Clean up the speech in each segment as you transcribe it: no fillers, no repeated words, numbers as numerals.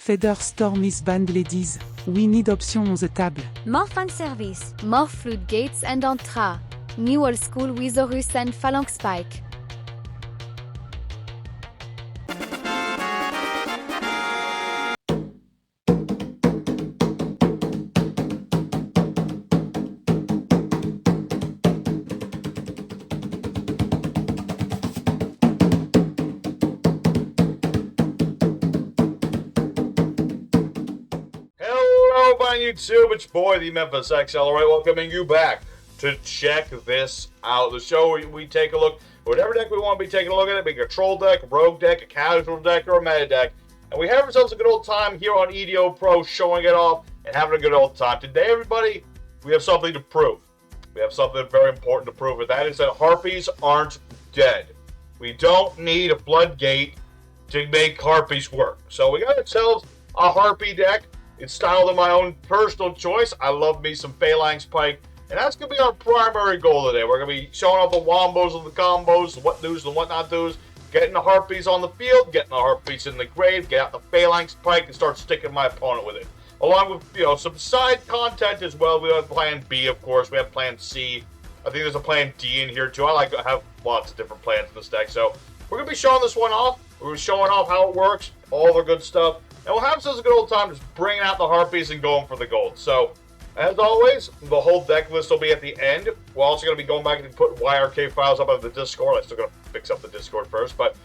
Feather Storm is banned ladies. We need option on the table. More fan service, more floodgates and entra. New old school Wizorus and Phalanx Pike. On YouTube, it's your boy, the Memphis XL, alright, welcoming you back to check this out. The show where we take a look at whatever deck we want to be taking a look at. It be a control deck, a rogue deck, a casual deck, or a meta deck. And we have ourselves a good old time here on EDO Pro, showing it off and having a good old time. Today, everybody, we have something to prove. We have something very important to prove, and that is that harpies aren't dead. We don't need a floodgate to make harpies work. So we got ourselves a harpy deck. It's styled in my own personal choice. I love me some Phalanx Pike, and that's going to be our primary goal today. We're going to be showing off the wombos and the combos, what do's and what not do's, getting the harpies on the field, getting the harpies in the grave, get out the Phalanx Pike, and start sticking my opponent with it. Along with, some side content as well. We have Plan B, of course. We have Plan C. I think there's a Plan D in here, too. I like to have lots of different plans in this deck. So we're going to be showing this one off. We're going to be showing off how it works, all the good stuff. And we'll have such a good old time just bringing out the harpies and going for the gold. So, as always, the whole deck list will be at the end. We're also going to be going back and putting YRK files up on the Discord. I'm still going to fix up the Discord first, but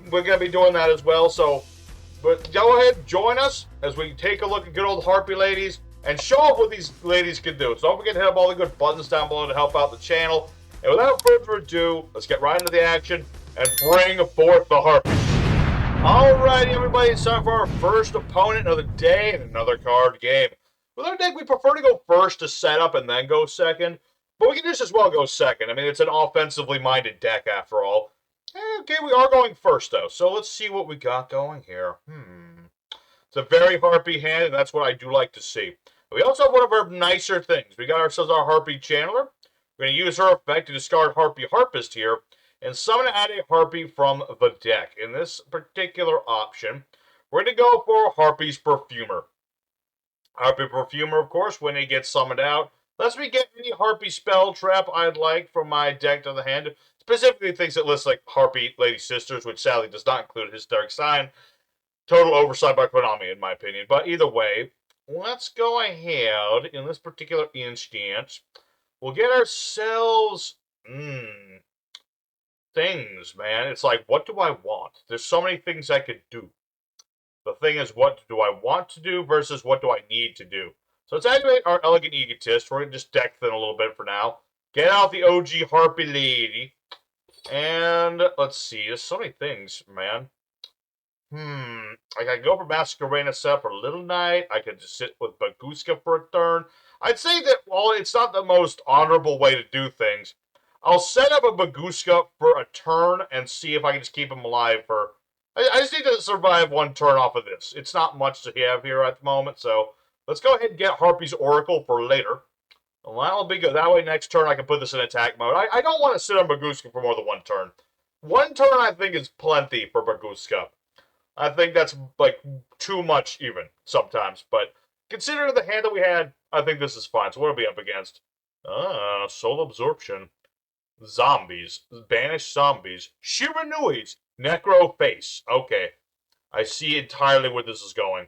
we're going to be doing that as well. So, but go ahead, join us as we take a look at good old harpy ladies and show off what these ladies can do. So don't forget to hit up all the good buttons down below to help out the channel. And without further ado, let's get right into the action and bring forth the harpies. Alrighty, everybody, it's time for our first opponent of the day in another card game. With our deck, we prefer to go first to set up and then go second, but we can just as well go second. I mean, it's an offensively minded deck after all. Okay, we are going first, though, so let's see what we got going here. It's a very harpy hand, and that's what I do like to see. We also have one of our nicer things. We got ourselves our Harpy Channeler. We're going to use her effect to discard Harpy Harpist here, and summon and add a harpy from the deck. In this particular option, we're going to go for Harpie's Perfumer. Harpy Perfumer, of course, when it gets summoned out, lets me get any harpy spell trap I'd like from my deck to the hand. Specifically things that list like Harpy Lady Sisters, which sadly does not include Hysteric Sign. Total oversight by Konami, in my opinion. But either way, let's go ahead, in this particular instance, we'll get ourselves... things, man. It's like, what do I want? There's so many things I could do. The thing is, what do I want to do versus what do I need to do? So let's activate our Elegant Egotist. We're going to just deck thin a little bit for now. Get out the OG Harpy Lady. And let's see. There's so many things, man. I could go for Masquerena set for Little Knight. I could just sit with Baguska for a turn. I'd say that while it's not the most honorable way to do things, I'll set up a Baguska for a turn and see if I can just keep him alive for... I just need to survive one turn off of this. It's not much to have here at the moment, so let's go ahead and get Harpy's Oracle for later. Well, that'll be good. That way next turn I can put this in attack mode. I don't want to sit on Baguska for more than one turn. One turn I think is plenty for Baguska. I think that's like too much even sometimes, but considering the hand that we had, I think this is fine. So what are we up against? Soul Absorption. Zombies. Banished zombies. Shiranuis. Necro Face. Okay. I see entirely where this is going.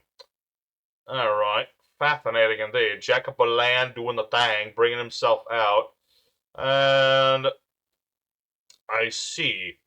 Alright. Fascinating indeed. Jacob Land doing the thing. Bringing himself out. And... I see.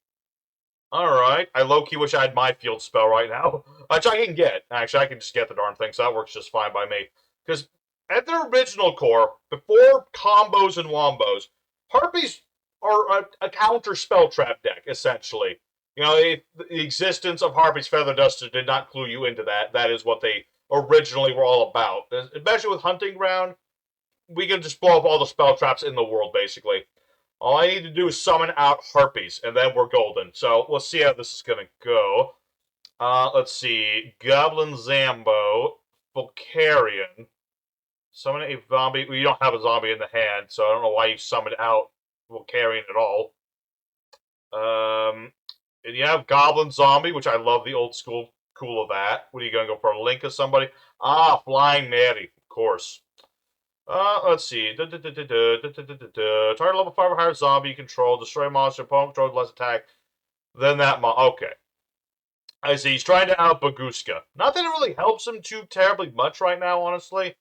Alright. I low-key wish I had my field spell right now. Which I can get. Actually, I can just get the darn thing, so that works just fine by me. Because at their original core, before combos and wombos, Harpies are a counter spell trap deck, essentially. The existence of Harpy's Feather Duster did not clue you into that. That is what they originally were all about. Especially with Hunting Ground, we can just blow up all the spell traps in the world, basically. All I need to do is summon out Harpies, and then we're golden. So, let's see how this is going to go. Let's see. Goblin Zambo. Volcarian. Summon a zombie. Well, you don't have a zombie in the hand, so I don't know why you summoned out Volcarian at all. And you have Goblin Zombie, which I love the old school cool of that. What are you going to go for? A link of somebody? Ah, Flying Mary, of course. Let's see. Target level 5 or higher zombie you control. Destroy monster. Opponent controls less attack than that okay. I see. He's trying to out Baguska. Not that it really helps him too terribly much right now, honestly.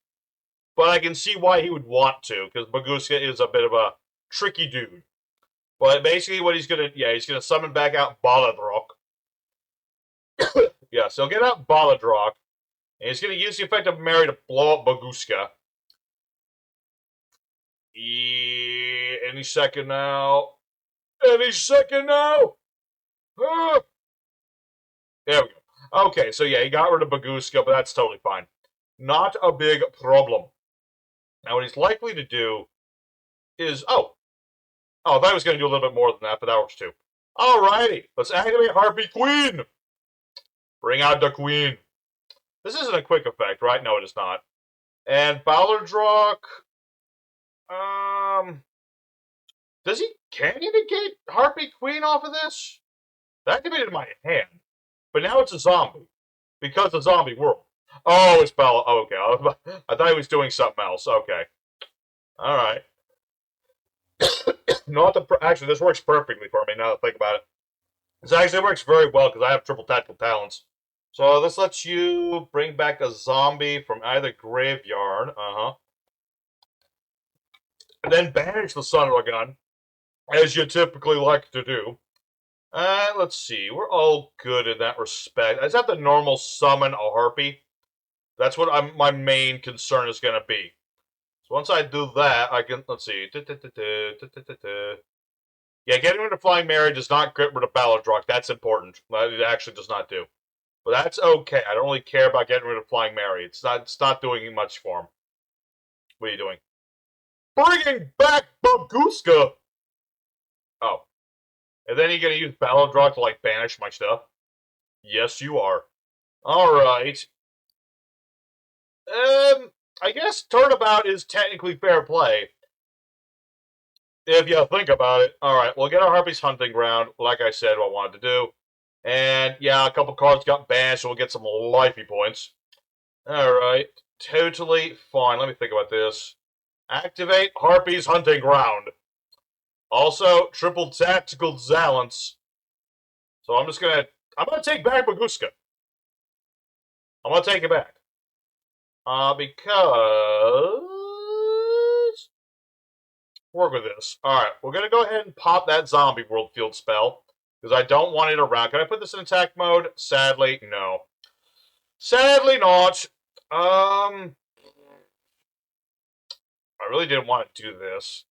But I can see why he would want to, because Baguska is a bit of a tricky dude. But basically what he's going to... Yeah, he's going to summon back out Baladrock. Yeah, so get out Baladrock. And he's going to use the effect of Mary to blow up Baguska. Any second now. Any second now. Ah. There we go. Okay, so yeah, he got rid of Baguska, but that's totally fine. Not a big problem. Now, what he's likely to do is... Oh, I thought I was going to do a little bit more than that, but that works too. Alrighty, let's activate Harpie Queen. Bring out the Queen. This isn't a quick effect, right? No, it is not. And Baladrock... Can he negate Harpie Queen off of this? I activated my hand. But now it's a zombie. Because of zombie world. Oh, it's Bella. Oh, okay. I thought he was doing something else. Okay. Alright. Actually, this works perfectly for me now that I think about it. This actually works very well because I have triple tactical talents. So this lets you bring back a zombie from either graveyard. And then banish the Son of a Gun, as you typically like to do. Let's see. We're all good in that respect. I just have to normal summon a Harpie. That's what my main concern is going to be. So once I do that, I can... Let's see. Yeah, getting rid of Flying Mary does not get rid of Baladrock. That's important. It actually does not do. But that's okay. I don't really care about getting rid of Flying Mary. It's not doing much for him. What are you doing? Bringing back Baguska! Oh. And then you're going to use Baladrock to, like, banish my stuff? Yes, you are. Alright. I guess Turnabout is technically fair play. If you think about it. Alright, we'll get our Harpie's Hunting Ground, like I said, what I wanted to do. And, yeah, a couple cards got banished, so we'll get some lifey points. Alright. Totally fine. Let me think about this. Activate Harpie's Hunting Ground. Also, triple tactical Zalance. So I'm gonna take back Baguska. I'm gonna take it back. Because... Work with this. Alright, we're gonna go ahead and pop that Zombie World Field spell. Because I don't want it around. Can I put this in attack mode? Sadly, no. Sadly not. I really didn't want to do this.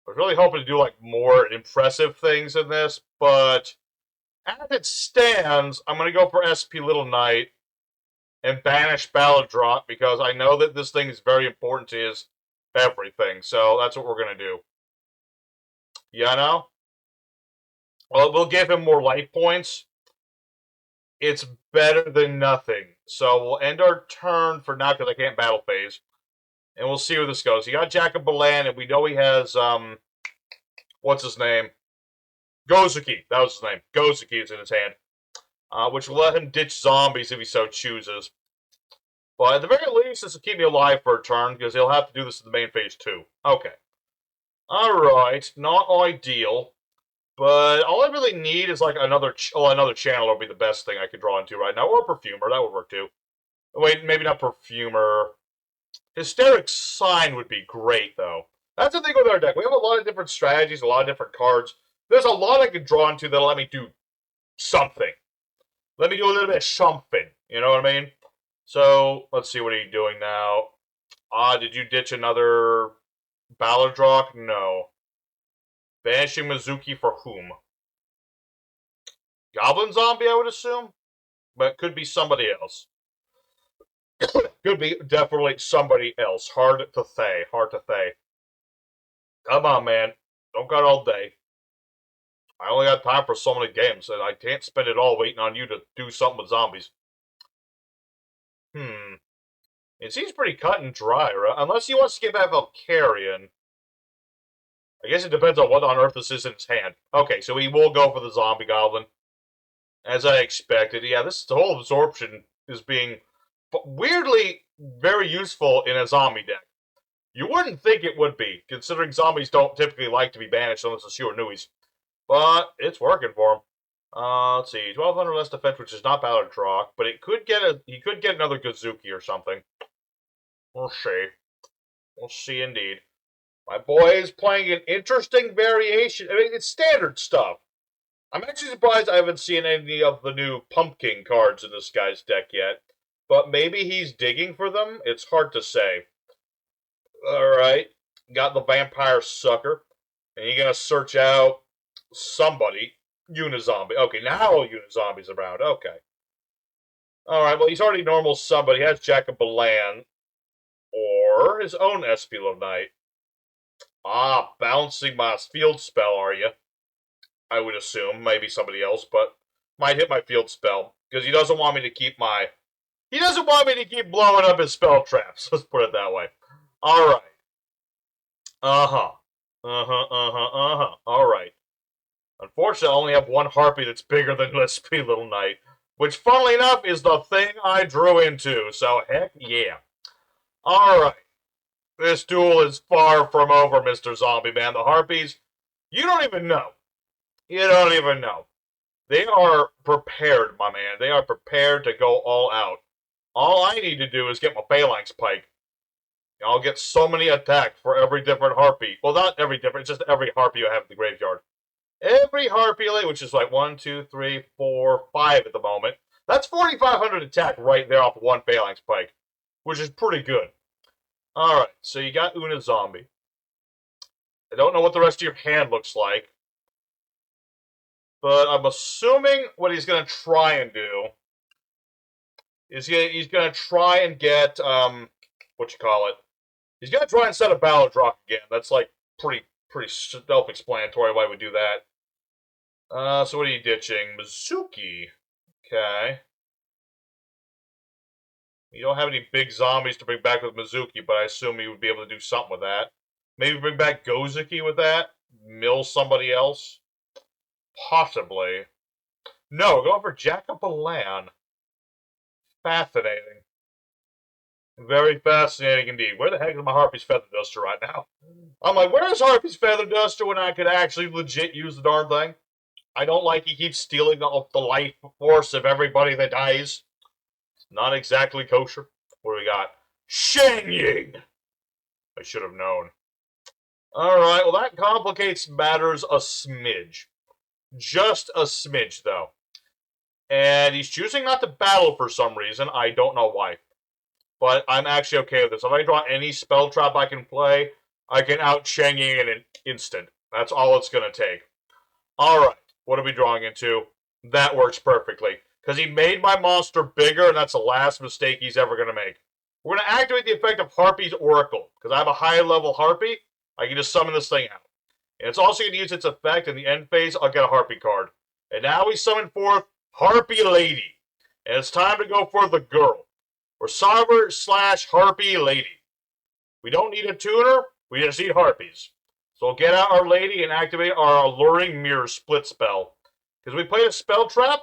I was really hoping to do, like, more impressive things in this, but as it stands, I'm going to go for SP Little Knight and banish Baladrock because I know that this thing is very important to his everything, so that's what we're going to do. You know? Well, we'll give him more life points. It's better than nothing. So we'll end our turn for now because I can't battle phase. And we'll see where this goes. He got Jacob Balan, and we know he has, what's his name? Gozuki. That was his name. Gozuki is in his hand. Which will let him ditch zombies if he so chooses. But at the very least, this will keep me alive for a turn, because he'll have to do this in the main phase too. Okay. Alright, not ideal. But all I really need is, like, another channel would be the best thing I could draw into right now. Or Perfumer, that would work too. Wait, maybe not Perfumer. Hysteric Sign would be great, though. That's the thing with our deck. We have a lot of different strategies, a lot of different cards. There's a lot I can draw into that'll let me do something. Let me do a little bit of something. You know what I mean? So, let's see, what are you doing now? Did you ditch another Baladrock? No. Banishing Mizuki for whom? Goblin Zombie, I would assume? But it could be somebody else. Could be definitely somebody else. Hard to say. Hard to say. Come on, man. Don't got all day. I only got time for so many games, and I can't spend it all waiting on you to do something with zombies. It seems pretty cut and dry, right? Unless he wants to get back Valkyrian. I guess it depends on what on earth this is in his hand. Okay, so he will go for the zombie goblin. As I expected. Yeah, this whole absorption is being weirdly very useful in a zombie deck. You wouldn't think it would be, considering zombies don't typically like to be banished unless it's Shiwa Nuis. But it's working for him. Let's see, 1200 less defense, which is not Ballard Drock, but he could get another Gazuki or something. We'll see. We'll see indeed. My boy is playing an interesting variation. I mean, it's standard stuff. I'm actually surprised I haven't seen any of the new Pumpking cards in this guy's deck yet. But maybe he's digging for them? It's hard to say. Alright. Got the Vampire Sucker. And you're going to search out somebody. Unizombie. Okay, now Unizombie's around. Okay. Alright, well, he's already normal somebody. He has Jack of Balan. Or his own Espilo Knight. Ah, bouncing my field spell, are you? I would assume. Maybe somebody else, but might hit my field spell. Because he doesn't want me to keep my... He doesn't want me to keep blowing up his spell traps. Let's put it that way. Alright. Alright. Unfortunately, I only have one Harpy that's bigger than Lispy Little Knight. Which, funnily enough, is the thing I drew into. So, heck yeah. Alright. This duel is far from over, Mr. Zombie Man. The Harpies, you don't even know. You don't even know. They are prepared, my man. They are prepared to go all out. All I need to do is get my Phalanx Pike. I'll get so many attacks for every different Harpy. Well, not every different, just every Harpy you have in the graveyard. Every Harpy, which is like 1, 2, 3, 4, 5 at the moment. That's 4,500 attack right there off of one Phalanx Pike, which is pretty good. Alright, so you got Una Zombie. I don't know what the rest of your hand looks like. But I'm assuming what he's going to try and do is he's going to try and get, what you call it? He's going to try and set a Ballard Rock again. That's like pretty self-explanatory why we do that. So what are you ditching? Mizuki. Okay. You don't have any big zombies to bring back with Mizuki, but I assume you would be able to do something with that. Maybe bring back Gozuki with that? Mill somebody else? Possibly. No, going for Jack of Balan. Fascinating. Very fascinating indeed. Where the heck is my Harpie's Feather Duster right now? I'm like, where's Harpie's Feather Duster when I could actually legit use the darn thing? I don't like he keeps stealing the life force of everybody that dies. Not exactly kosher. What do we got? Shang Ying! I should have known. Alright, well that complicates matters a smidge. Just a smidge, though. And he's choosing not to battle for some reason. I don't know why. But I'm actually okay with this. If I draw any spell trap I can play, I can out Shang Ying in an instant. That's all it's going to take. Alright, what are we drawing into? That works perfectly. Because he made my monster bigger, and that's the last mistake he's ever going to make. We're going to activate the effect of Harpie's Oracle. Because I have a high-level Harpy, I can just summon this thing out. And it's also going to use its effect in the end phase. I'll get a Harpy card. And now we summon forth Harpy Lady. And it's time to go for the girl. We're Cyber/Harpy Lady. We don't need a tuner. We just need Harpies. So we'll get out our Lady and activate our Alluring Mirror split spell. Because we played a spell trap,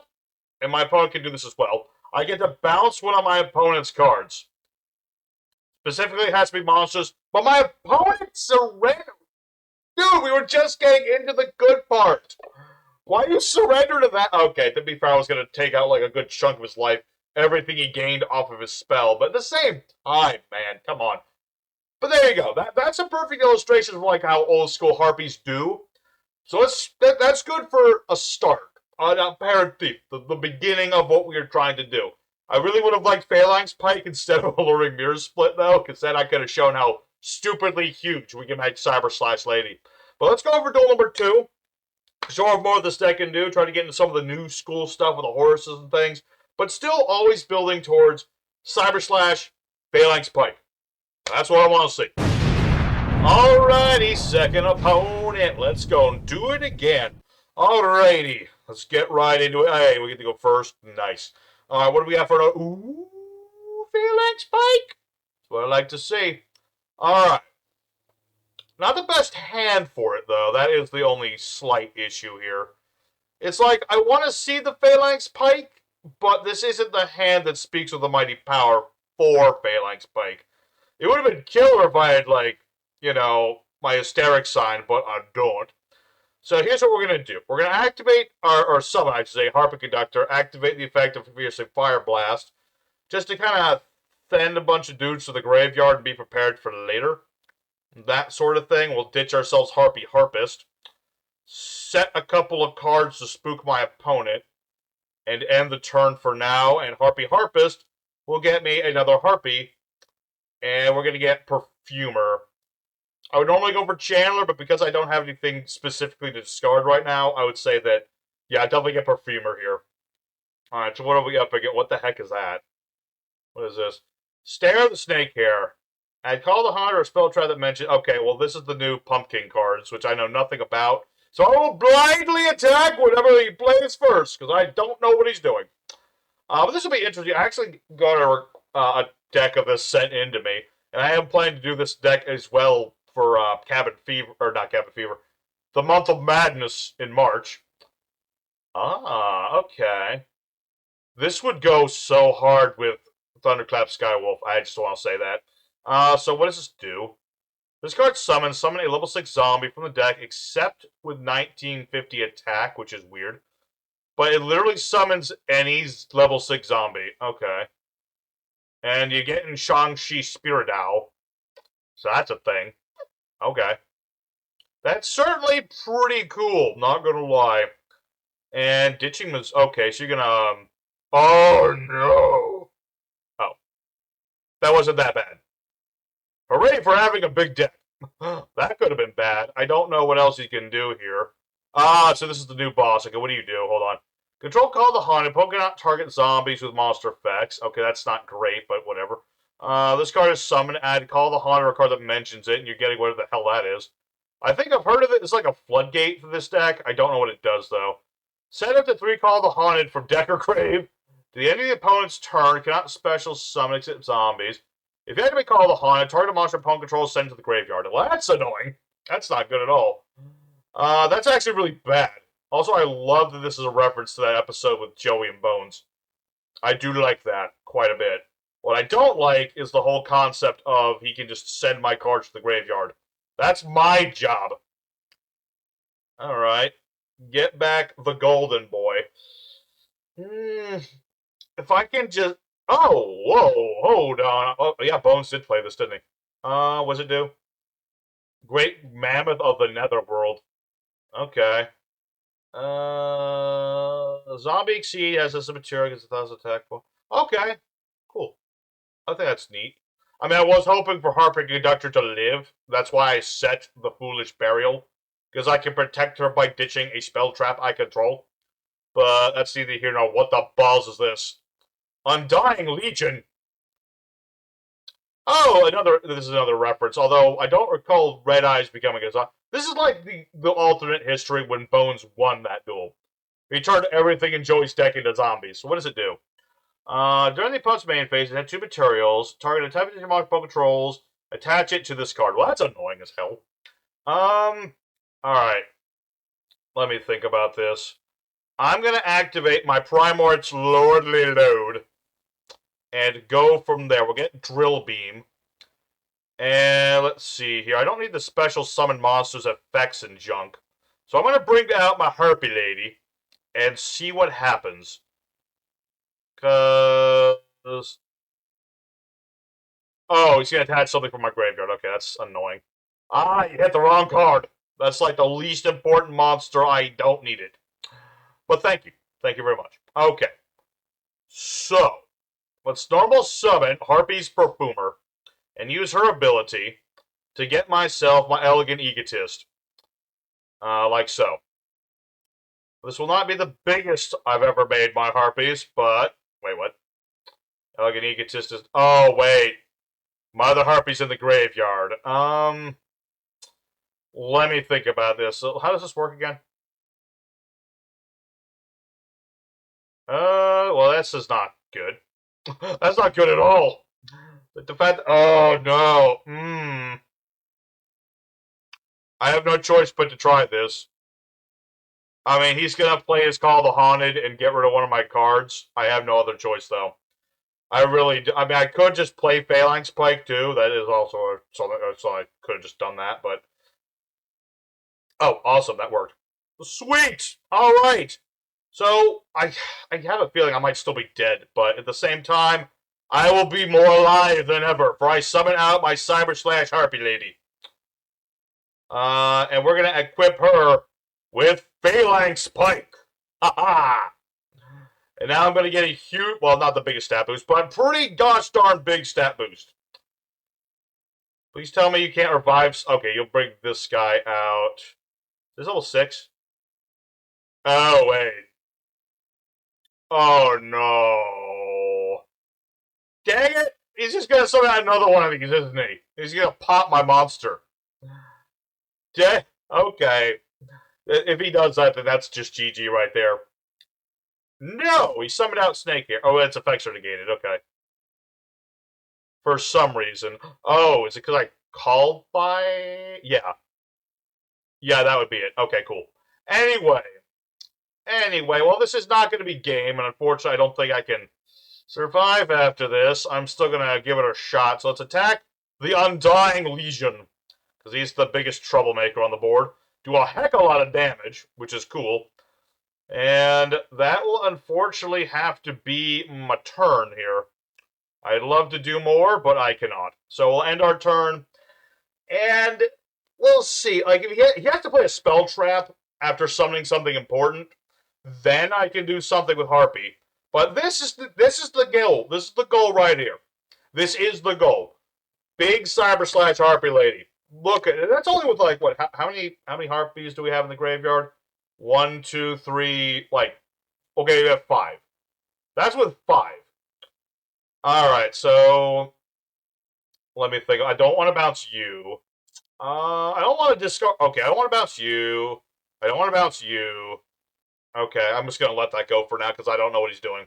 and my opponent can do this as well. I get to bounce one of my opponent's cards. Specifically, it has to be monsters. But my opponent surrendered. Dude, we were just getting into the good part. Why you surrender to that? Okay, to be fair, I was going to take out like a good chunk of his life. Everything he gained off of his spell. But at the same time, man, come on. But there you go. That's a perfect illustration of like how old school Harpies do. So that's good for a start. Parent Thief, the beginning of what we were trying to do. I really would have liked Phalanx Pike instead of Alluring Mirror Split, though, because then I could have shown how stupidly huge we can make Cyber/Lady. But let's go over duel number 2. Show off more of this deck can do. Try to get into some of the new school stuff with the horses and things. But still always building towards Cyber/Phalanx Pike. That's what I want to see. Alrighty, second opponent. Let's go and do it again. Alrighty, let's get right into it. Hey, we get to go first. Nice. Alright, what do we have for another? Ooh, Phalanx Pike. That's what I like to see. Alright. Not the best hand for it, though. That is the only slight issue here. It's like, I want to see the Phalanx Pike, but this isn't the hand that speaks with the mighty power for Phalanx Pike. It would have been killer if I had, like, you know, my hysteric sign, but I don't. So here's what we're going to do. We're going to activate, or summon, I should say, Harpy Conductor, activate the effect of Fiercely Fire Blast, just to kind of send a bunch of dudes to the graveyard and be prepared for later. That sort of thing. We'll ditch ourselves Harpy Harpist, set a couple of cards to spook my opponent, and end the turn for now, and Harpy Harpist will get me another Harpy, and we're going to get Perfumer. I would normally go for Chandler, but because I don't have anything specifically to discard right now, I would say that, yeah, I definitely get Perfumer here. Alright, so what are we up against? What the heck is that? What is this? Stare the Snake Hair. Add Call the Hunter or Spell Trap that mentioned... Okay, well, this is the new Pumpking cards, which I know nothing about. So I will blindly attack whatever he plays first, because I don't know what he's doing. But this will be interesting. I actually got a deck of this sent in to me, and I am planning to do this deck as well for Cabin Fever, or not Cabin Fever, the month of Madness in March. Ah, okay. This would go so hard with Thunderclap Skywolf. I just want to say that. So what does this do? This card summons. Summon a level 6 zombie from the deck, except with 1950 attack, which is weird. But it literally summons any level 6 zombie. Okay. And you get in Shang-Chi Spirit Owl. So that's a thing. Okay. That's certainly pretty cool, not gonna lie. And ditching was... Okay, so you're gonna... Oh, no! Oh. That wasn't that bad. Hooray for having a big deck. That could have been bad. I don't know what else you can do here. So this is the new boss. Okay, what do you do? Hold on. Control Call the Haunted. Poke out target zombies with monster effects. Okay, that's not great, but whatever. This card is Summon. Add Call the Haunted, or a card that mentions it, and you're getting whatever the hell that is. I think I've heard of it. It's like a floodgate for this deck. I don't know what it does, though. Set up to 3 Call the Haunted from deck or grave. To the end of the opponent's turn, cannot special summon except zombies. If you activate Call the Haunted, target monster opponent controls sent to the graveyard. Well, that's annoying. That's not good at all. That's actually really bad. Also, I love that this is a reference to that episode with Joey and Bones. I do like that quite a bit. What I don't like is the whole concept of he can just send my cards to the graveyard. That's my job. Alright. Get back the golden boy. If I can just... Oh, whoa, hold on. Oh, yeah, Bones did play this, didn't he? What's it do? Great Mammoth of the Netherworld. Okay. Zombie Exceed has this material against 1,000 attack. Okay. Cool. I think that's neat. I mean, I was hoping for Harpy Conductor to live. That's why I set the Foolish Burial. Because I can protect her by ditching a spell trap I control. But that's neither here nor what the balls is this? Undying Legion. Oh, this is another reference. Although I don't recall Red Eyes becoming a zombie. This is like the alternate history when Bones won that duel. He turned everything in Joey's deck into zombies. So what does it do? During the opponent's main phase, it had 2 materials. Target a type of monster opponent controls. Attach it to this card. Well, that's annoying as hell. Alright. Let me think about this. I'm going to activate my Primordial's Lordly Load. And go from there. We'll get Drill Beam. And let's see here. I don't need the special summon monsters effects and junk. So I'm going to bring out my Harpy Lady. And see what happens. Because... Oh, he's going to attach something from my graveyard. Okay, that's annoying. Ah, you hit the wrong card. That's like the least important monster. I don't need it. But thank you. Thank you very much. Okay. So, let's normal summon Harpie's Perfumer and use her ability to get myself my Elegant Egotist. Like so. This will not be the biggest I've ever made my Harpies, but... Wait, what? Elegant Egotist is... Oh, wait. My other Harpie's in the graveyard. Let me think about this. So how does this work again? Well, this is not good. That's not good at all. The fact... Oh, no. I have no choice but to try this. I mean, he's gonna play his Call the Haunted and get rid of one of my cards. I have no other choice, though. I really do. I mean, I could just play Phalanx Pike, too. That is also so I could have just done that, but... Oh, awesome, that worked. Sweet! Alright! So, I have a feeling I might still be dead, but at the same time, I will be more alive than ever, for I summon out my Cyber / Harpie Lady. And we're gonna equip her with Phalanx Pike. Ha-ha! And now I'm gonna get a huge, well, not the biggest stat boost, but a pretty gosh darn big stat boost. Please tell me you can't revive. Okay, you'll bring this guy out. This is level 6. Oh, wait. Oh, no. Dang it! He's just gonna summon out another one of these, isn't he? He's gonna pop my monster. Okay. If he does that, then that's just GG right there. No! He summoned out Snake here. Oh, its effects are negated. Okay. For some reason. Oh, is it because I called by... Yeah. Yeah, that would be it. Okay, cool. Anyway, well, this is not going to be game, and unfortunately, I don't think I can survive after this. I'm still going to give it a shot. So let's attack the Undying Legion, because he's the biggest troublemaker on the board. Do a heck of a lot of damage, which is cool. And that will unfortunately have to be my turn here. I'd love to do more, but I cannot. So we'll end our turn, and we'll see. Like, if he has to play a spell trap after summoning something important, then I can do something with Harpie. But this is the goal. This is the goal right here. This is the goal. Big Cyber / Harpie Lady. Look at it. That's only with, like, what? How many Harpies do we have in the graveyard? 1, 2, 3. Like, okay, we have 5. That's with 5. All right, so let me think. I don't want to bounce you. I don't want to discard. Okay, I don't want to bounce you. I don't want to bounce you. Okay, I'm just going to let that go for now because I don't know what he's doing.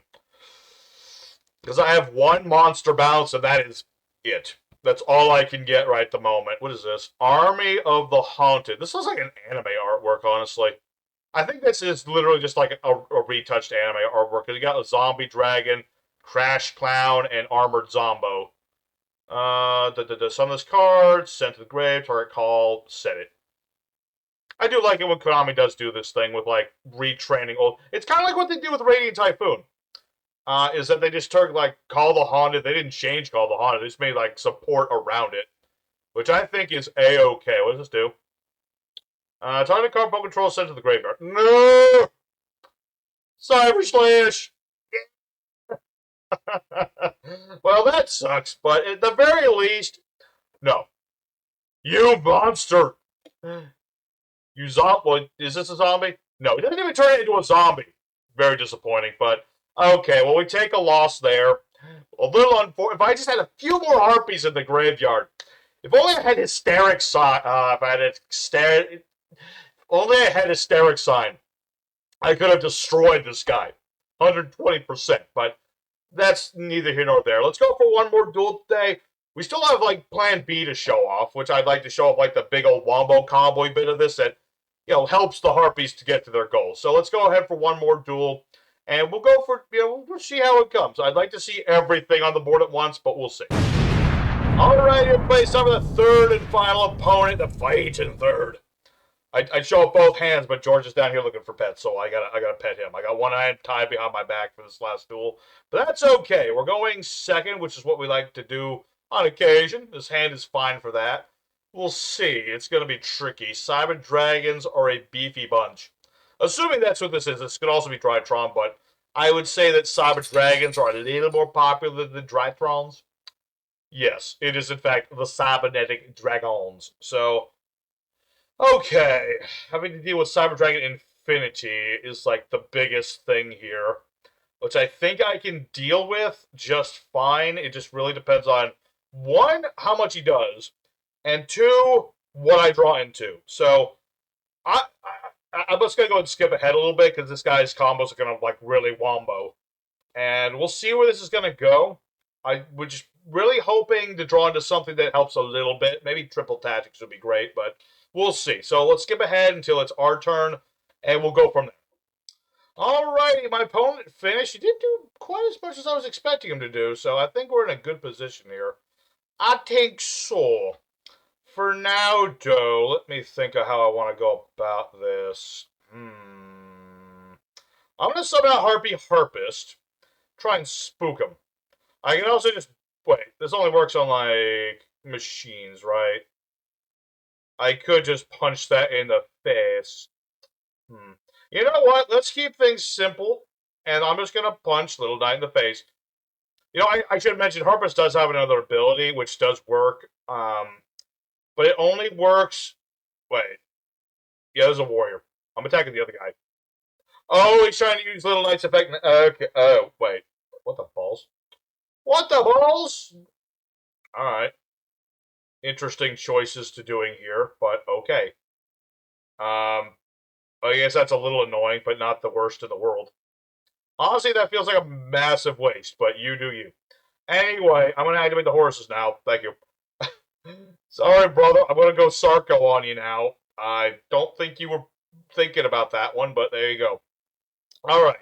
Because I have one monster bounce, and that is it. That's all I can get right at the moment. What is this? Army of the Haunted. This looks like an anime artwork, honestly. I think this is literally just like a retouched anime artwork. Because you got a zombie dragon, Crash Clown, and Armored Zombo. Summon this card, send to the grave, target call, set it. I do like it when Konami does do this thing with, like, retraining old... It's kind of like what they do with Radiant Typhoon. Is that they just took, like, Call the Haunted. They didn't change Call the Haunted. They just made, like, support around it. Which I think is A-okay. What does this do? Target card, Pokemon control, sent to the graveyard. No! Cyber Slash! Well, that sucks, but at the very least... No. You monster! You zombie... Well, is this a zombie? No, he doesn't even turn into a zombie. Very disappointing, but... Okay, well, we take a loss there. A little unfortunate. If I just had a few more Harpies in the graveyard. If only I had Hysteric Sign... Only I had Hysteric Sign. I could have destroyed this guy. 120%, but... That's neither here nor there. Let's go for one more duel today. We still have, like, Plan B to show off, which I'd like to show off, like, the big old Wombo Combo bit of this that, you know, helps the Harpies to get to their goals. So let's go ahead for one more duel, and we'll go for, you know, we'll see how it comes. I'd like to see everything on the board at once, but we'll see. Alright, everybody, time for the third and final opponent, the fight in third. I'd show up both hands, but George is down here looking for pets, so I gotta pet him. I got one hand tied behind my back for this last duel, but that's okay. We're going second, which is what we like to do on occasion. This hand is fine for that. We'll see. It's gonna be tricky. Cyber Dragons are a beefy bunch. Assuming that's what this is. This could also be Drytron, but I would say that Cyber Dragons are a little more popular than Drytrons. Yes, it is in fact the Cybernetic Dragons. So... Okay, having to deal with Cyber Dragon Infinity is, like, the biggest thing here, which I think I can deal with just fine. It just really depends on, one, how much he does, and two, what I draw into. So, I'm just going to go and skip ahead a little bit, because this guy's combos are going to, like, really wombo. And we'll see where this is going to go. I was just really hoping to draw into something that helps a little bit. Maybe Triple Tactics would be great, but... We'll see. So let's skip ahead until it's our turn. and we'll go from there. Alrighty, my opponent finished. He didn't do quite as much as I was expecting him to do, so I think we're in a good position here. I think so. For now, though, let me think of how I want to go about this. I'm going to summon out Harpist. Try and spook him. I can also just... Wait, this only works on, like, machines, right? I could just punch that in the face. You know what? Let's keep things simple, and I'm just going to punch Little Knight in the face. You know, I should mention, Harpist does have another ability, which does work, but it only works... Wait. Yeah, there's a warrior. I'm attacking the other guy. Oh, he's trying to use Little Knight's effect. Okay. Oh, wait. What the balls? What the balls? Alright. Interesting choices to doing here, but okay. I guess that's a little annoying, but not the worst in the world. Honestly, that feels like a massive waste, but you do you. Anyway, I'm going to activate the horses now. Thank you. Sorry, brother. I'm going to go Sarko on you now. I don't think you were thinking about that one, but there you go. Alright.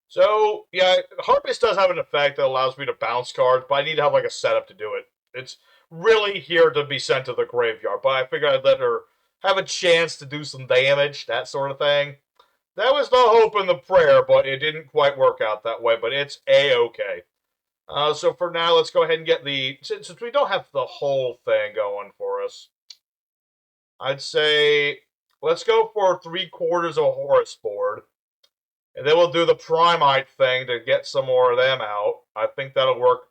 So, yeah, Harpist does have an effect that allows me to bounce cards, but I need to have, like, a setup to do it. It's really here to be sent to the graveyard, but I figured I'd let her have a chance to do some damage, that sort of thing. That was the hope and the prayer, but it didn't quite work out that way, but it's A-okay. So for now, let's go ahead and get the... Since we don't have the whole thing going for us, I'd say let's go for 3/4 of a Horus board. And then we'll do the Primite thing to get some more of them out. I think that'll work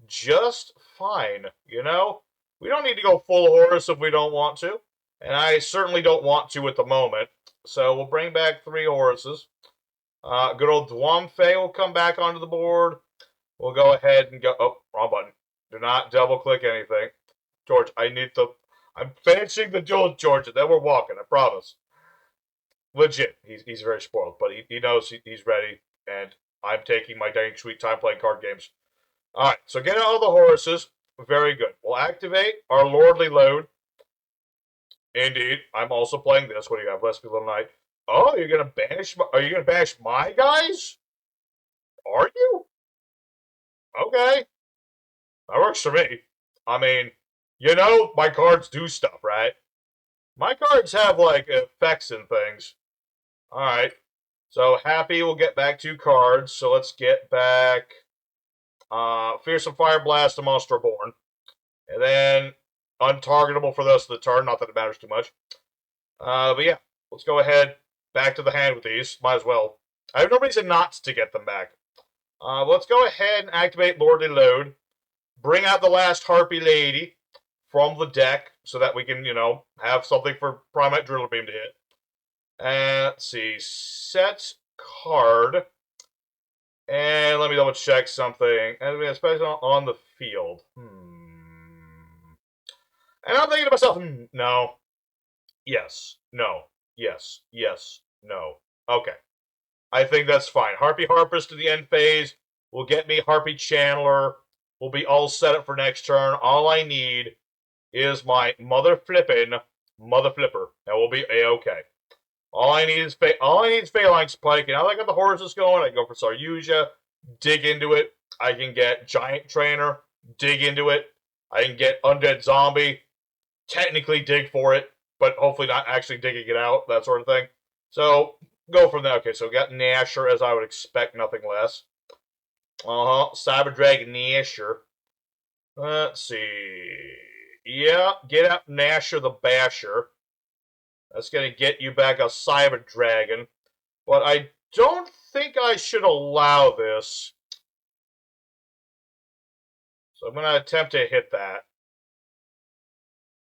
just fine, you know? We don't need to go full Horus if we don't want to. And I certainly don't want to at the moment. So we'll bring back 3 Horuses. Good old Dwamfe will come back onto the board. We'll go ahead and go... Oh, wrong button. Do not double-click anything. George, I need to... I'm finishing the duel, George, and then we're walking, I promise. Legit. He's very spoiled, but he knows he's ready, and I'm taking my dang sweet time playing card games. Alright, so get all the Horuses. Very good. We'll activate our Lordly Load. Indeed. I'm also playing this. What do you have? Let's be Little Knight. Oh, you're gonna banish... Are you gonna banish my guys? Are you? Okay. That works for me. I mean, you know, my cards do stuff, right? My cards have, like, effects and things. Alright. So, Happy will get back 2 cards. So, let's get back... Fearsome Fire Blast and Monster Born. And then, untargetable for the rest of the turn. Not that it matters too much. But yeah, let's go ahead. Back to the hand with these. Might as well. I have no reason not to get them back. Let's go ahead and activate Lordly Load. Bring out the last Harpy Lady from the deck so that we can, you know, have something for Primate Driller Beam to hit. And let's see. Set card. And let me double check something. And especially on the field. And I'm thinking to myself, no. Yes. No. Yes. Yes. No. Okay. I think that's fine. Harpy Harpist to the end phase will get me Harpy Channeler. We'll be all set up for next turn. All I need is my Mother Flipper, and we'll be A-okay. All I need is Phalanx Pike, and now that I got the Horuses going, I can go for Saryuja, dig into it. I can get Giant Trainer, dig into it. I can get Undead Zombie, technically dig for it, but hopefully not actually digging it out, that sort of thing. So, go from there. Okay, so we got Nasher, as I would expect, nothing less. Cyber Dragon Nasher. Let's see. Yeah, get out Nasher the Basher. That's going to get you back a Cyber Dragon. But I don't think I should allow this. So I'm going to attempt to hit that.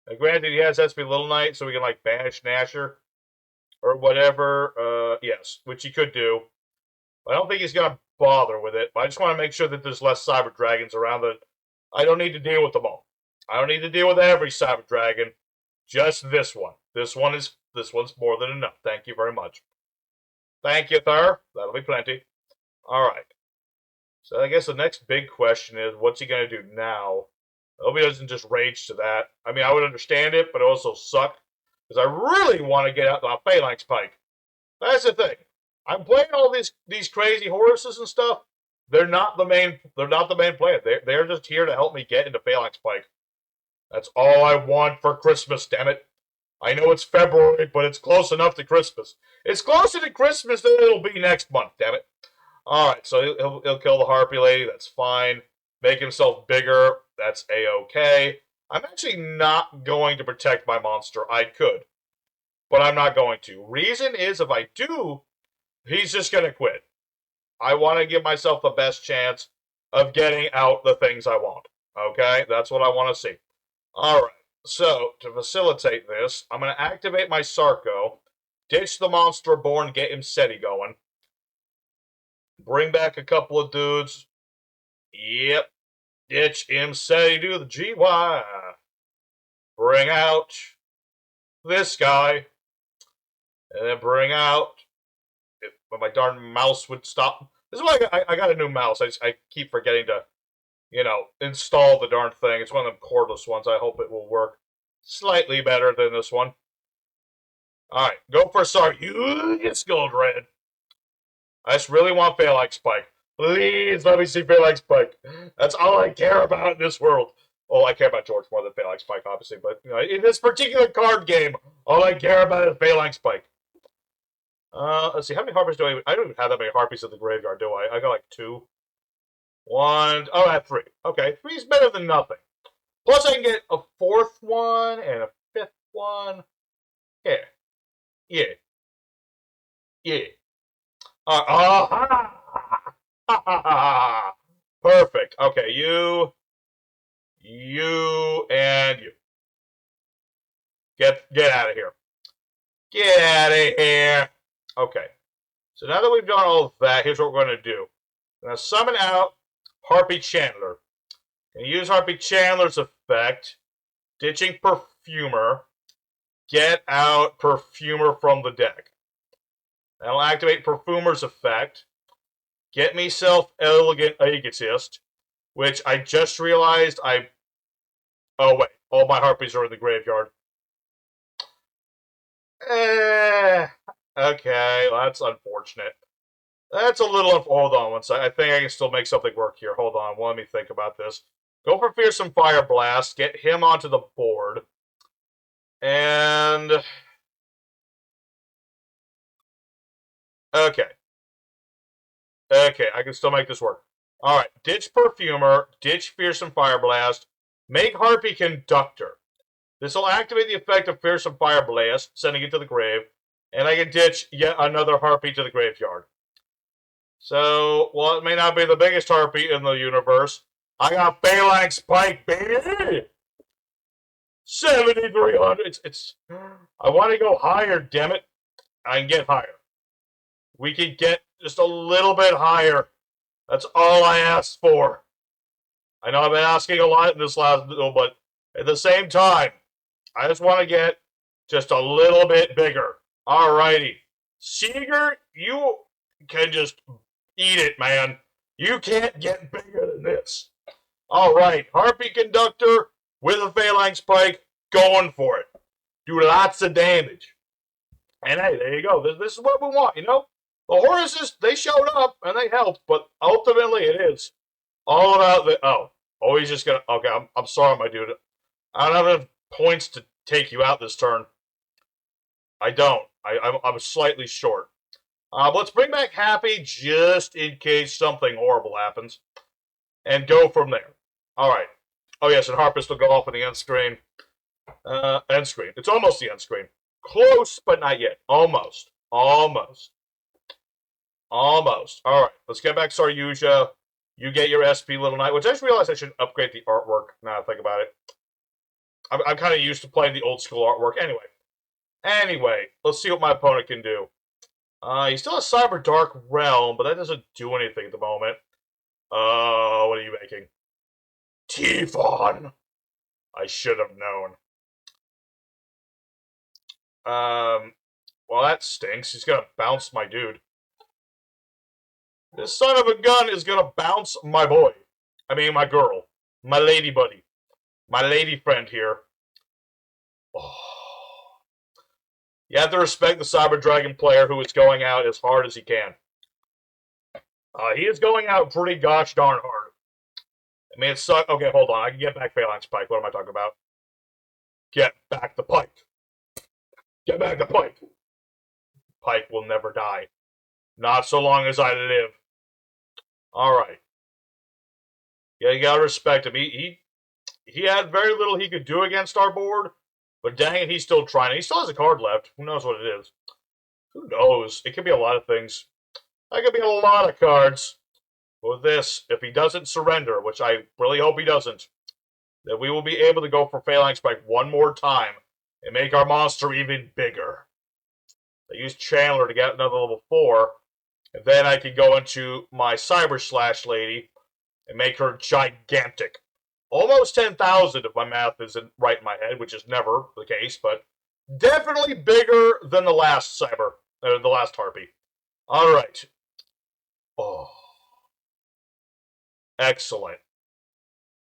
Now, granted, he has SP Little Knight, so we can, like, banish Nasher. Or whatever. Yes, which he could do. I don't think he's going to bother with it. But I just want to make sure that there's less Cyber Dragons around that I don't need to deal with them all. I don't need to deal with every Cyber Dragon. Just this one. This one's more than enough. Thank you very much. Thank you, sir. That'll be plenty. Alright. So I guess the next big question is, what's he going to do now? I hope he doesn't just rage to that. I mean, I would understand it, but it also suck. Because I really want to get out the Phalanx Pike. That's the thing. I'm playing all these crazy horses and stuff. They're not the main. They're not the main plan. They're just here to help me get into Phalanx Pike. That's all I want for Christmas. Damn it! I know it's February, but it's close enough to Christmas. It's closer to Christmas than it'll be next month. Damn it! All right, so he'll kill the harpy lady. That's fine. Make himself bigger. That's a-okay. I'm actually not going to protect my monster. I could, but I'm not going to. Reason is, if I do, he's just going to quit. I want to give myself the best chance of getting out the things I want. Okay? That's what I want to see. All right. So, to facilitate this, I'm going to activate my Sarco, ditch the monster born, get him SETI going. Bring back a couple of dudes. Yep. Ditch him SETI, do the GY. Bring out this guy. And then bring out... If my darn mouse would stop. This is why I got a new mouse. I keep forgetting to, install the darn thing. It's one of them cordless ones. I hope it will work slightly better than this one. Alright, go for Sark. You get Gold Red. I just really want Phalanx Pike. Please let me see Phalanx Pike. That's all I care about in this world. Well, I care about George more than Phalanx Pike, obviously, but in this particular card game, all I care about is Phalanx Pike. Let's see, how many harpies do I don't even have that many harpies in the graveyard, do I? I got like 2. 1, oh, I have 3. Okay, 3's better than nothing. Plus I can get a 4th one and a 5th one. Yeah. Yeah. Yeah. Perfect. Okay, you, and you. Get out of here. Get out of here. Okay. So now that we've done all of that, here's what we're going to do. I'm going to summon out Harpy Chandler. And use Harpy Chandler's effect. Ditching Perfumer. Get out Perfumer from the deck. That'll activate Perfumer's effect. Get myself Elegant Egotist. Which I just realized Oh, wait. All my Harpies are in the graveyard. Okay, well, that's unfortunate. That's a little... Hold on one second. I think I can still make something work here. Hold on. Let me think about this. Go for Fearsome Fire Blast. Get him onto the board. And... Okay. Okay, I can still make this work. Alright, ditch Perfumer. Ditch Fearsome Fire Blast. Make Harpy Conductor. This will activate the effect of Fearsome Fire Blast, sending it to the grave. And I can ditch yet another Harpy to the graveyard. So, while it may not be the biggest Harpy in the universe, I got Phalanx Pike, baby! 7,300. I want to go higher, damn it. I can get higher. We can get just a little bit higher. That's all I asked for. I know I've been asking a lot in this last video, but at the same time, I just want to get just a little bit bigger. Alrighty. Seeger, you can just eat it, man. You can't get bigger than this. Alright, Harpy Conductor with a Phalanx Pike, going for it. Do lots of damage. And hey, there you go. This is what we want, The Horuses, they showed up, and they helped, but ultimately it is all about the... Oh, he's just gonna... Okay, I'm sorry, my dude. I don't have enough points to take you out this turn. I don't. I'm slightly short. Let's bring back Happy just in case something horrible happens. And go from there. Alright. Oh yes, and Harpist will go off on the end screen. End screen. It's almost the end screen. Close, but not yet. Almost. Almost. Alright, let's get back to our yugioh. You get your SP Little Knight, which I just realized I should upgrade the artwork now that I think about it. I'm kind of used to playing the old school artwork. Anyway, let's see what my opponent can do. He still has Cyber Dark Realm, but that doesn't do anything at the moment. What are you making? Tifon! I should have known. Well, that stinks. He's gonna bounce my dude. This son of a gun is gonna bounce my boy. I mean, my girl. My lady buddy. My lady friend here. Oh. You have to respect the Cyber Dragon player who is going out as hard as he can. He is going out pretty gosh darn hard. I mean, it sucks. Okay, hold on. I can get back Phalanx Pike. What am I talking about? Get back the Pike. Get back the Pike. Pike will never die. Not so long as I live. Alright. Yeah, you gotta respect him. He had very little he could do against our board, but dang it, he's still trying. He still has a card left. Who knows what it is? Who knows? It could be a lot of things. That could be a lot of cards. With this, if he doesn't surrender, which I really hope he doesn't, then we will be able to go for Phalanx Pike one more time and make our monster even bigger. I use Chandler to get another level 4, and then I can go into my Cyber Slash lady and make her gigantic. Almost 10,000 if my math isn't right in my head, which is never the case, but definitely bigger than the last the last Harpie. Alright. Oh. Excellent.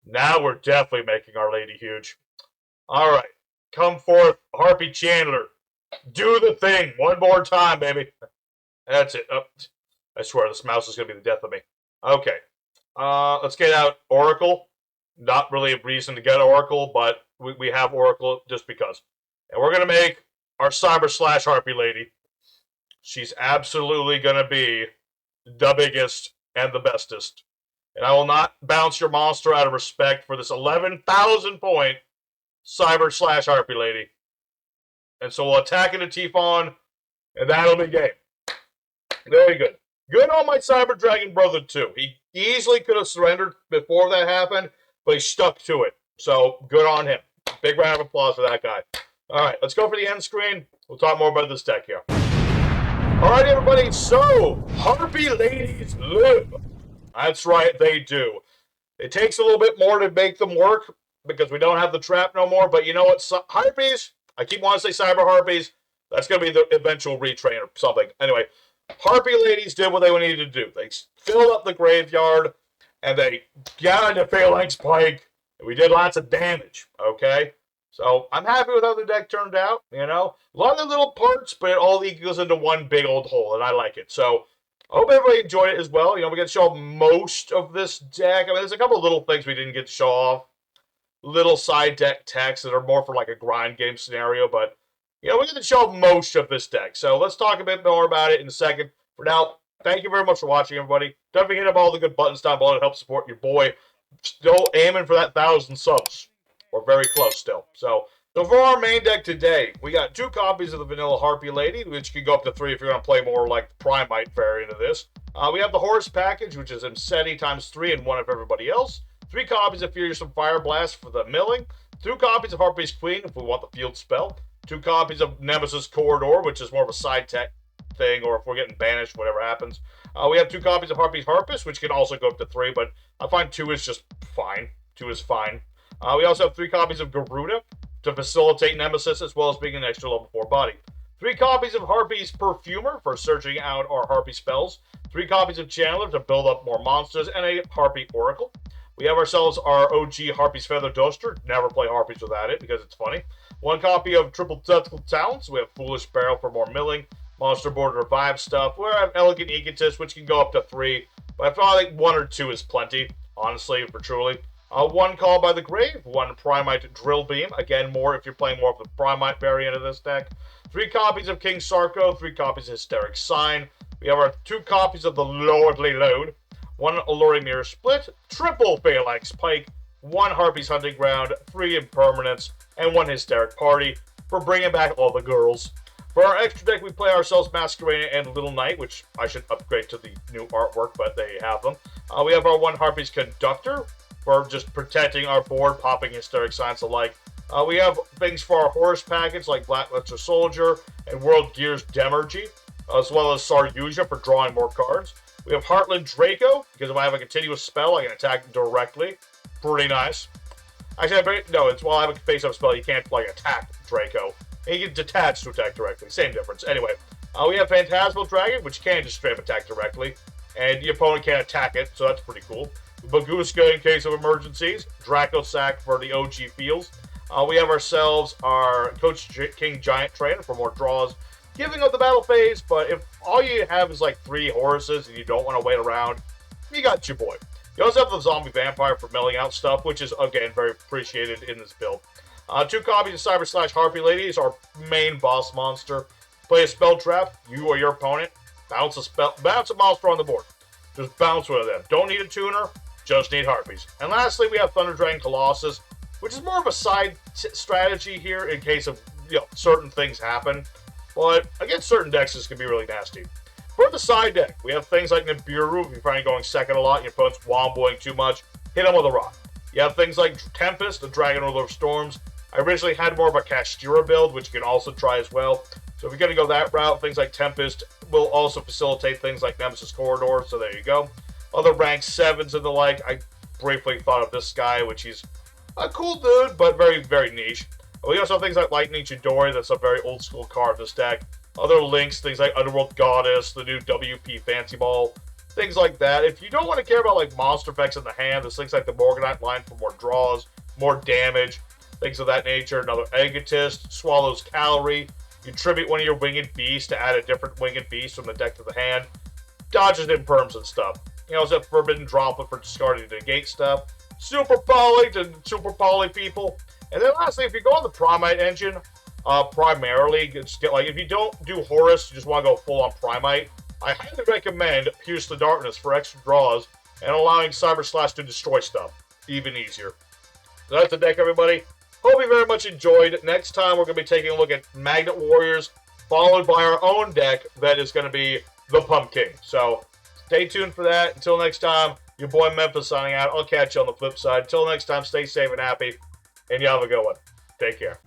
Now we're definitely making our lady huge. Alright. Come forth, Harpie Chandler. Do the thing. One more time, baby. That's it. Oh, I swear this mouse is going to be the death of me. Okay. Let's get out Oracle. Not really a reason to get Oracle, but we have Oracle just because. And we're going to make our Cyber Slash Harpie lady. She's absolutely going to be the biggest and the bestest. And I will not bounce your monster out of respect for this 11,000 point Cyber Slash Harpie lady. And so we'll attack into Tifon, and that'll be game. Very good. Good on my Cyber Dragon brother, too. He easily could have surrendered before that happened, but he stuck to it. So, good on him. Big round of applause for that guy. Alright, let's go for the end screen. We'll talk more about this deck here. Alright, everybody, so, Harpie ladies live. That's right, they do. It takes a little bit more to make them work, because we don't have the trap no more, but you know what? Harpies, I keep wanting to say Cyber Harpies, that's going to be the eventual retrain or something. Anyway, Harpie ladies did what they needed to do. They filled up the graveyard, and they got into Phalanx Pike, and we did lots of damage, okay? So, I'm happy with how the deck turned out, you know? A lot of little parts, but it all goes into one big old whole, and I like it. So, I hope everybody enjoyed it as well. You know, we get to show off most of this deck. I mean, there's a couple of little things we didn't get to show off. Little side deck techs that are more for like a grind game scenario, but, you know, we get to show off most of this deck. So, let's talk a bit more about it in a second. For now, thank you very much for watching, everybody. Don't forget to hit up all the good buttons down below to help support your boy. Still aiming for that 1,000 subs. We're very close still. So for our main deck today, we got 2 copies of the Vanilla Harpie Lady, which can go up to 3 if you're going to play more like the Primite variant of this. We have the Horse Package, which is Imseti times 3 and 1 of everybody else. 3 copies of Fearsome Fire Blast for the milling. 2 copies of Harpie's Queen if we want the field spell. 2 copies of Nemesis Corridor, which is more of a side tech thing, or if we're getting banished, whatever happens. We have 2 copies of Harpie's Harpist, which can also go up to 3, but I find 2 is just fine. 2 is fine. We also have 3 copies of Garuda to facilitate Nemesis, as well as being an extra level 4 body. 3 copies of Harpie's Perfumer for searching out our Harpie spells. 3 copies of Chandler to build up more monsters, and a Harpie Oracle. We have ourselves our OG Harpie's Feather Duster. Never play Harpies without it, because it's funny. 1 copy of Triple Tactical Talents. We have Foolish Barrel for more milling. Monster Board Revive stuff. We have Elegant Egotist, which can go up to 3. But I feel like 1 or 2 is plenty, honestly, for truly. 1 Call by the Grave, 1 Primite Drill Beam. Again, more if you're playing more of the Primite variant of this deck. 3 copies of King Sarko, 3 copies of Hysteric Sign. We have our 2 copies of the Lordly Load. 1 Alluring Mirror Split, triple Phalanx Pike, 1 Harpie's Hunting Ground, 3 Impermanence, and 1 Hysteric Party for bringing back all the girls. For our extra deck, we play ourselves Masquerade and Little Knight, which I should upgrade to the new artwork, but they have them. We have our 1 Harpie's Conductor for just protecting our board, popping Hysteric Signs alike. We have things for our Horse Package, like Blackluster Soldier and World Gear's Demergy, as well as Saryuja for drawing more cards. We have Heartland Draco, because if I have a continuous spell, I can attack directly. Pretty nice. Actually, no, it's while I have a face-up spell, you can't, like, attack Draco. And you can detach to attack directly. Same difference. Anyway, we have Phantasmal Dragon, which can just straight up attack directly. And the opponent can't attack it, so that's pretty cool. Baguska in case of emergencies. Draco Sack for the OG feels. We have ourselves our Coach King Giant Trainer for more draws, giving up the battle phase, but if all you have is like 3 horses and you don't want to wait around, you got your boy. You also have the Zombie Vampire for milling out stuff, which is, again, very appreciated in this build. 2 copies of Cyber / Harpy Lady is our main boss monster. Play a spell trap, you or your opponent, bounce a monster on the board. Just bounce one of them. Don't need a tuner, just need harpies. And lastly, we have Thunder Dragon Colossus, which is more of a side strategy here in case of certain things happen. But against certain decks, this can be really nasty. For the side deck, we have things like Nibiru. If you're finding going second a lot and your opponent's womboing too much, hit him with a rock. You have things like Tempest, the Dragon Ruler of Storms. I originally had more of a Kashtira build, which you can also try as well. So if you're going to go that route, things like Tempest will also facilitate things like Nemesis Corridor, so there you go. Other rank 7s and the like, I briefly thought of this guy, which he's a cool dude, but very, very niche. We also have things like Lightning Chidori, that's a very old school card of this deck. Other links, things like Underworld Goddess, the new WP Fancy Ball, things like that. If you don't want to care about like monster effects in the hand, there's things like the Morganite line for more draws, more damage, things of that nature. Another Egotist, Swallows Calorie. You tribute one of your Winged Beasts to add a different Winged Beast from the deck to the hand. Dodges and perms and stuff. You also have Forbidden Droplet for discarding to negate stuff. Super Poly to Super Poly people. And then lastly, if you go on the Primite engine, primarily, if you don't do Horus, you just want to go full on Primite, I highly recommend Pierce the Darkness for extra draws and allowing Cyber / to destroy stuff even easier. So that's the deck, everybody. Hope you very much enjoyed. Next time, we're going to be taking a look at Magnet Warriors, followed by our own deck that is going to be the Pumpking. So stay tuned for that. Until next time, your boy Memphis signing out. I'll catch you on the flip side. Until next time, stay safe and happy, and you have a good one. Take care.